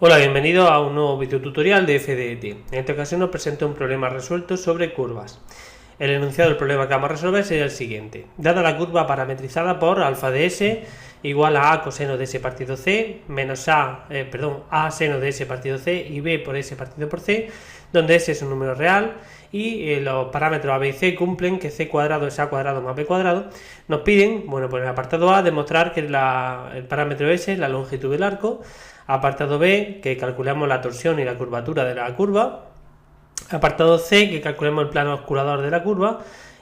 Hola, bienvenido a un nuevo videotutorial de FDET. En esta ocasión nos presento un problema resuelto sobre curvas. El enunciado del problema que vamos a resolver sería el siguiente. Dada la curva parametrizada por alfa de s igual a coseno de s partido c menos a seno de s partido c y b por s partido por c, donde s es un número real y los parámetros a, b y c cumplen que c cuadrado es a cuadrado más b cuadrado, nos piden, bueno, pues en el apartado a, demostrar que el parámetro s es la longitud del arco. Apartado B, que calculemos la torsión y la curvatura de la curva. Apartado C, que calculemos el plano oscurador de la curva.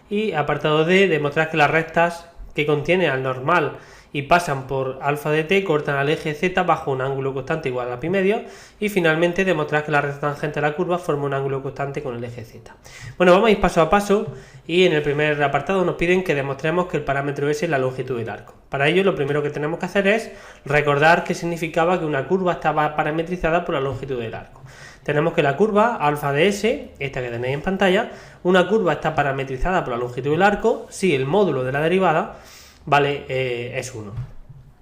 Y apartado D, demostrar que las rectas que contiene al normal y pasan por alfa de t cortan al eje z bajo un ángulo constante igual a pi medio. Y finalmente demostrar que la recta tangente de la curva forma un ángulo constante con el eje z. Bueno, vamos a ir paso a paso y en el primer apartado nos piden que demostremos que el parámetro s es la longitud del arco. Para ello lo primero que tenemos que hacer es recordar qué significaba que una curva estaba parametrizada por la longitud del arco. Tenemos que la curva alfa de s, esta que tenéis en pantalla, una curva está parametrizada por la longitud del arco si el módulo de la derivada es 1.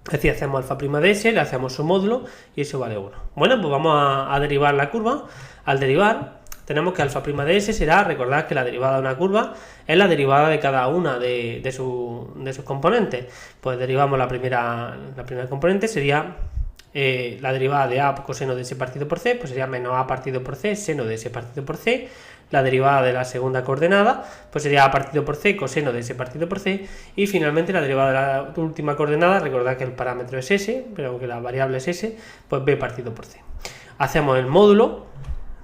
Es decir, hacemos alfa prima de s, le hacemos su módulo y eso vale 1. Bueno, pues vamos a derivar la curva. Al derivar, tenemos que alfa prima de s será, recordad que la derivada de una curva es la derivada de cada una de sus componentes. Pues derivamos la primera componente, sería la derivada de a coseno de s partido por c, pues sería menos a partido por c seno de s partido por c. La derivada de la segunda coordenada, pues sería a partido por c coseno de s partido por c. Y finalmente la derivada de la última coordenada, recordad que el parámetro es s, pero que la variable es s, pues b partido por c. Hacemos el módulo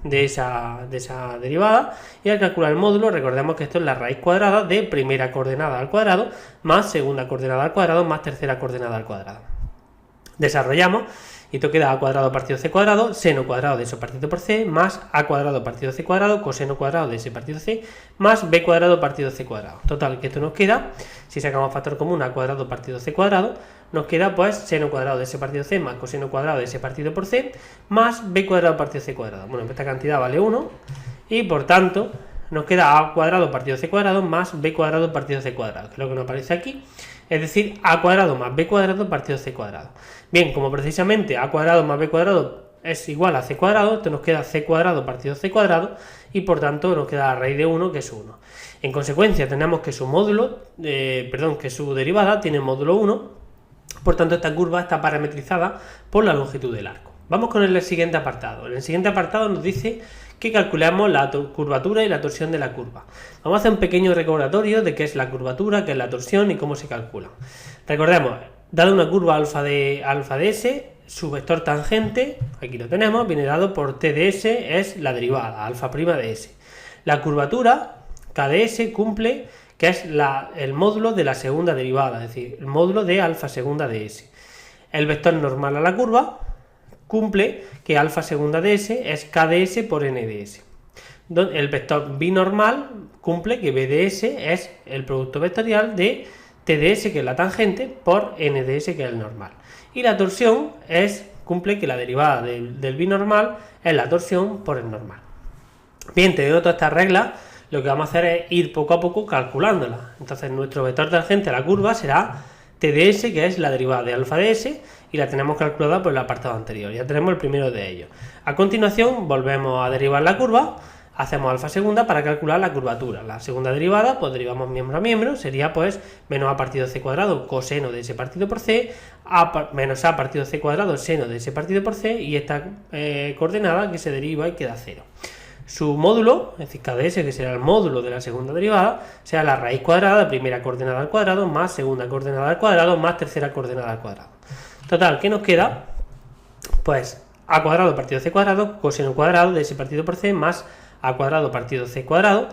de esa derivada y al calcular el módulo recordemos que esto es la raíz cuadrada de primera coordenada al cuadrado más segunda coordenada al cuadrado más tercera coordenada al cuadrado. Desarrollamos y esto queda a cuadrado partido c cuadrado, seno cuadrado de eso partido por c, más a cuadrado partido c cuadrado, coseno cuadrado de ese partido c, más b cuadrado partido c cuadrado. Total, que esto nos queda, si sacamos factor común a cuadrado partido c cuadrado, nos queda pues seno cuadrado de ese partido c más coseno cuadrado de ese partido por c, más b cuadrado partido c cuadrado. Bueno, esta cantidad vale 1 y por tanto nos queda a cuadrado partido c cuadrado más b cuadrado partido c cuadrado, que es lo que nos aparece aquí. Es decir, a cuadrado más b cuadrado partido c cuadrado. Bien, como precisamente a cuadrado más b cuadrado es igual a c cuadrado, esto nos queda c cuadrado partido c cuadrado y por tanto nos queda la raíz de 1 que es 1. En consecuencia tenemos que su módulo, que su derivada tiene módulo 1, por tanto esta curva está parametrizada por la longitud del arco. Vamos con el siguiente apartado. En el siguiente apartado nos dice que calculemos la curvatura y la torsión de la curva. Vamos a hacer un pequeño recordatorio de qué es la curvatura, qué es la torsión y cómo se calcula. Recordemos, dada una curva alfa de s, su vector tangente, aquí lo tenemos, viene dado por t de s, es la derivada, alfa prima de s. La curvatura, k de s, cumple que es el módulo de la segunda derivada, es decir, el módulo de alfa segunda de s. El vector normal a la curva cumple que alfa segunda de s es k de s por n de s. El vector binormal cumple que b de s es el producto vectorial de t de s, que es la tangente, por n de s, que es el normal. Y la torsión cumple que la derivada del binormal es la torsión por el normal. Bien, teniendo todas estas reglas, lo que vamos a hacer es ir poco a poco calculándolas. Entonces nuestro vector tangente a la curva será t de s, que es la derivada de alfa de s, y la tenemos calculada por el apartado anterior. Ya tenemos el primero de ellos. A continuación volvemos a derivar la curva, hacemos alfa segunda para calcular la curvatura. La segunda derivada, pues derivamos miembro a miembro, sería pues menos a partido c cuadrado coseno de ese partido por c, menos a partido c cuadrado seno de ese partido por c, y esta coordenada que se deriva y queda 0. Su módulo, es decir, k de s, que será el módulo de la segunda derivada, será la raíz cuadrada de primera coordenada al cuadrado más segunda coordenada al cuadrado más tercera coordenada al cuadrado. Total, ¿qué nos queda? Pues a cuadrado partido c cuadrado coseno cuadrado de ese partido por c más a cuadrado partido c cuadrado.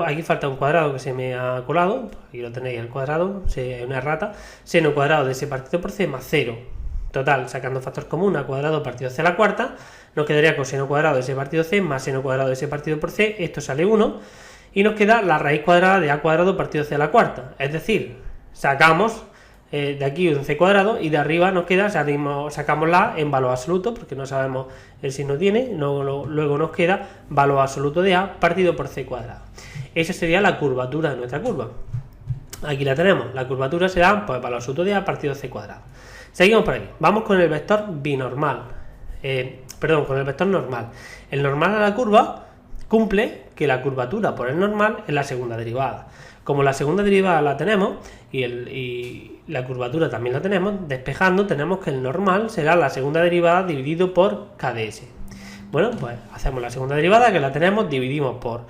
Aquí falta un cuadrado que se me ha colado, aquí lo tenéis, el cuadrado, una errata, seno cuadrado de ese partido por c más 0. Total, sacando factor común a cuadrado partido c a la cuarta, nos quedaría coseno cuadrado de ese partido c más seno cuadrado de ese partido por c, esto sale 1, y nos queda la raíz cuadrada de a cuadrado partido c a la cuarta. Es decir, sacamos de aquí un c cuadrado y de arriba nos queda, sacamos la en valor absoluto, porque no sabemos el signo tiene, luego nos queda valor absoluto de a partido por c cuadrado. Esa sería la curvatura de nuestra curva. Aquí la tenemos, la curvatura será pues valor absoluto de a partido c cuadrado. Seguimos por aquí, vamos con el vector binormal. con el vector normal. El normal a la curva cumple que la curvatura por el normal es la segunda derivada. Como la segunda derivada la tenemos y la curvatura también la tenemos, despejando tenemos que el normal será la segunda derivada dividido por KdS. Bueno, pues hacemos la segunda derivada que la tenemos, dividimos por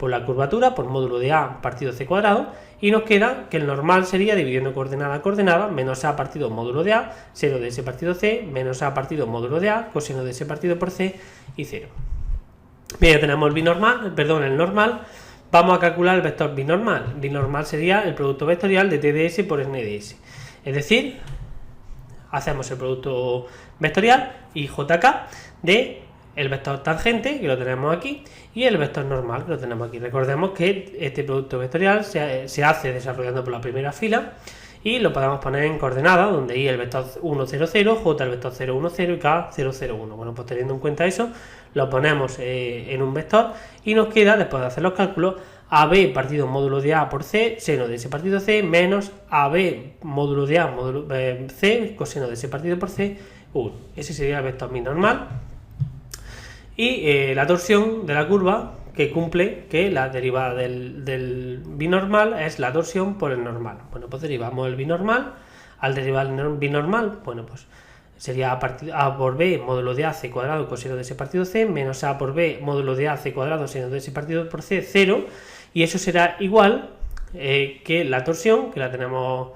la curvatura, por módulo de A partido C cuadrado, y nos queda que el normal sería dividiendo coordenada a coordenada, menos A partido módulo de A, seno de S partido C, menos A partido módulo de A, coseno de S partido por C y 0. Bien, ya tenemos el normal. Vamos a calcular el vector binormal. Binormal sería el producto vectorial de TdS por NdS. Es decir, hacemos el producto vectorial y JK de el vector tangente, que lo tenemos aquí, y el vector normal, que lo tenemos aquí. Recordemos que este producto vectorial se hace desarrollando por la primera fila y lo podemos poner en coordenadas, donde I el vector 1, 0, 0, J el vector 0, 1, 0 y K 0, 0, 1. Bueno, pues teniendo en cuenta eso, lo ponemos en un vector y nos queda, después de hacer los cálculos, AB partido módulo de A por C, seno de S partido C, menos AB módulo de A módulo C, coseno de S partido por C, 1. Ese sería el vector binormal. Y la torsión de la curva que cumple que la derivada del binormal es la torsión por el normal. Bueno, pues derivamos el binormal. Al derivar el binormal, bueno, pues sería A por B módulo de A C cuadrado coseno de S partido C, menos A por B módulo de A C cuadrado seno de S partido por C, 0. Y eso será igual que la torsión, que la tenemos,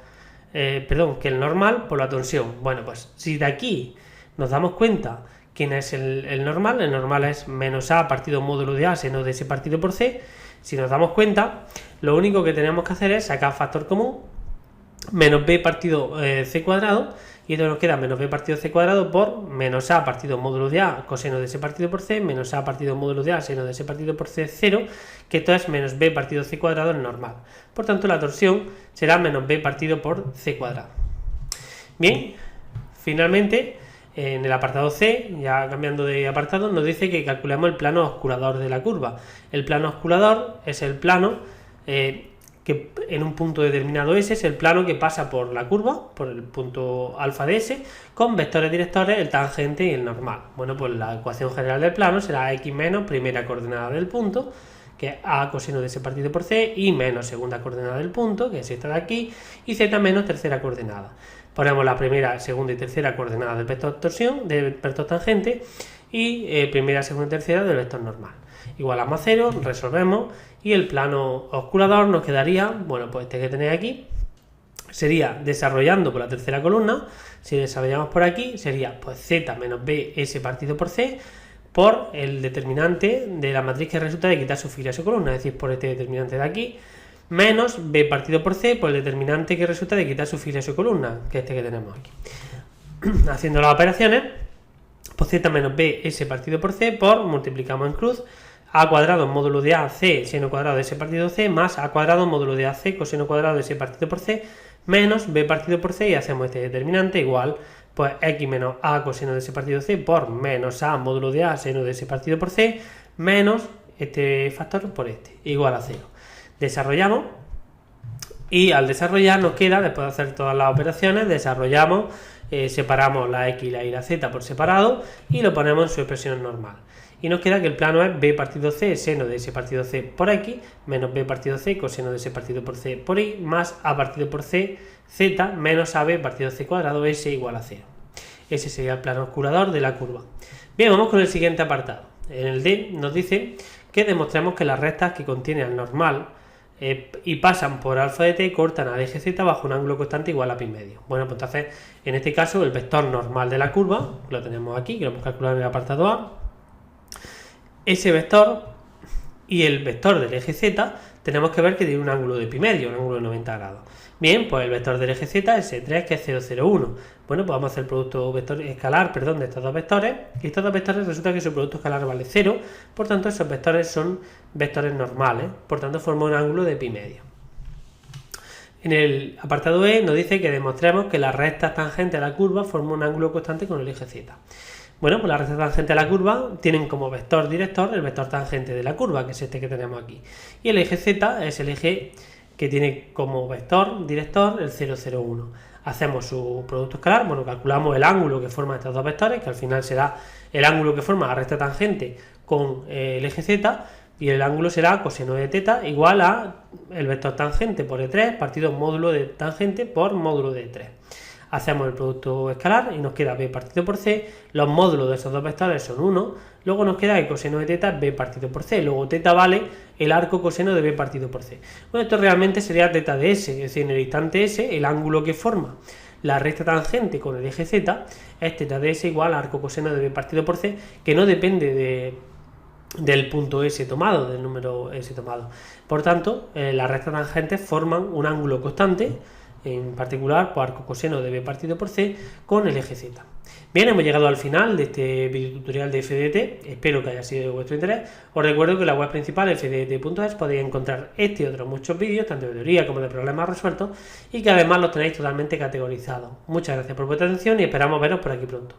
que el normal por la torsión. Bueno, pues si de aquí nos damos cuenta quién es el normal es menos A partido módulo de A seno de S partido por C. Si nos damos cuenta, lo único que tenemos que hacer es sacar factor común, menos B partido C cuadrado, y esto nos queda menos B partido C cuadrado por menos A partido módulo de A coseno de S partido por C, menos A partido módulo de A seno de S partido por C, 0, que esto es menos B partido C cuadrado en normal. Por tanto, la torsión será menos B partido por C cuadrado. Bien, finalmente, en el apartado C, ya cambiando de apartado, nos dice que calculemos el plano osculador de la curva. El plano osculador es el plano que en un punto determinado S es el plano que pasa por la curva, por el punto alfa de S, con vectores directores, el tangente y el normal. Bueno, pues la ecuación general del plano será x menos primera coordenada del punto, que es A coseno de S partido por C, y menos segunda coordenada del punto, que es esta de aquí, y Z menos tercera coordenada. Ponemos la primera, segunda y tercera coordenada del vector torsión, del vector tangente, y primera, segunda y tercera del vector normal. Igualamos a 0, resolvemos, y el plano osculador nos quedaría, bueno, pues este que tenéis aquí, sería desarrollando por la tercera columna. Si desarrollamos por aquí, sería pues Z menos B S partido por C, por el determinante de la matriz que resulta de quitar su fila y su columna, es decir, por este determinante de aquí, menos B partido por C por el determinante que resulta de quitar su fila y su columna, que es este que tenemos aquí. Haciendo las operaciones, pues Z menos B S partido por C por, multiplicamos en cruz, A cuadrado módulo de A C seno cuadrado de S partido C más A cuadrado módulo de AC coseno cuadrado de S partido por C menos B partido por C, y hacemos este determinante igual pues X menos A coseno de S partido C por menos A módulo de A seno de S partido por C menos este factor por este, igual a 0. Desarrollamos, y al desarrollar nos queda, después de hacer todas las operaciones, desarrollamos, separamos la X, la Y y la Z por separado y lo ponemos en su expresión normal. Y nos queda que el plano es B partido C seno de S partido C por X menos B partido C coseno de S partido por C por Y más A partido por C Z menos AB partido C cuadrado S igual a 0. Ese sería el plano osculador de la curva. Bien, vamos con el siguiente apartado. En el D nos dice que demostremos que las rectas que contienen el normal y pasan por alfa de t cortan al eje z bajo un ángulo constante igual a pi medio. Bueno, pues entonces, en este caso, el vector normal de la curva, lo tenemos aquí, que lo hemos calculado en el apartado A, ese vector y el vector del eje z tenemos que ver que tiene un ángulo de pi medio, un ángulo de 90 grados. Bien, pues el vector del eje z es S3, que es 0, 0, 1. Bueno, pues vamos a hacer el producto vector escalar, de estos dos vectores, y estos dos vectores resulta que su producto escalar vale 0, por tanto esos vectores son vectores normales, por tanto forman un ángulo de pi medio. En el apartado E nos dice que demostremos que las rectas tangentes a la curva forman un ángulo constante con el eje z. Bueno, pues las rectas tangentes a la curva tienen como vector director el vector tangente de la curva, que es este que tenemos aquí, y el eje z es el eje que tiene como vector director el 0, 0, 1. hacemos su producto escalar, bueno, calculamos el ángulo que forman estos dos vectores, que al final será el ángulo que forma la recta tangente con el eje z, y el ángulo será coseno de teta igual a el vector tangente por E3 partido módulo de tangente por módulo de E3. Hacemos el producto escalar y nos queda b partido por c, los módulos de esos dos vectores son 1, luego nos queda que coseno de teta es b partido por c, luego teta vale el arco coseno de b partido por c. Bueno, esto realmente sería teta de s, es decir, en el instante s el ángulo que forma la recta tangente con el eje z es teta de s igual a arco coseno de b partido por c, que no depende del punto S tomado, del número S tomado. Por tanto, las rectas tangentes forman un ángulo constante, en particular por arco coseno de b partido por c con el eje z. Bien, hemos llegado al final de este video tutorial de FDT, espero que haya sido de vuestro interés. Os recuerdo que en la web principal fdt.es podéis encontrar este y otros muchos vídeos, tanto de teoría como de problemas resueltos, y que además los tenéis totalmente categorizados. Muchas gracias por vuestra atención y esperamos veros por aquí pronto.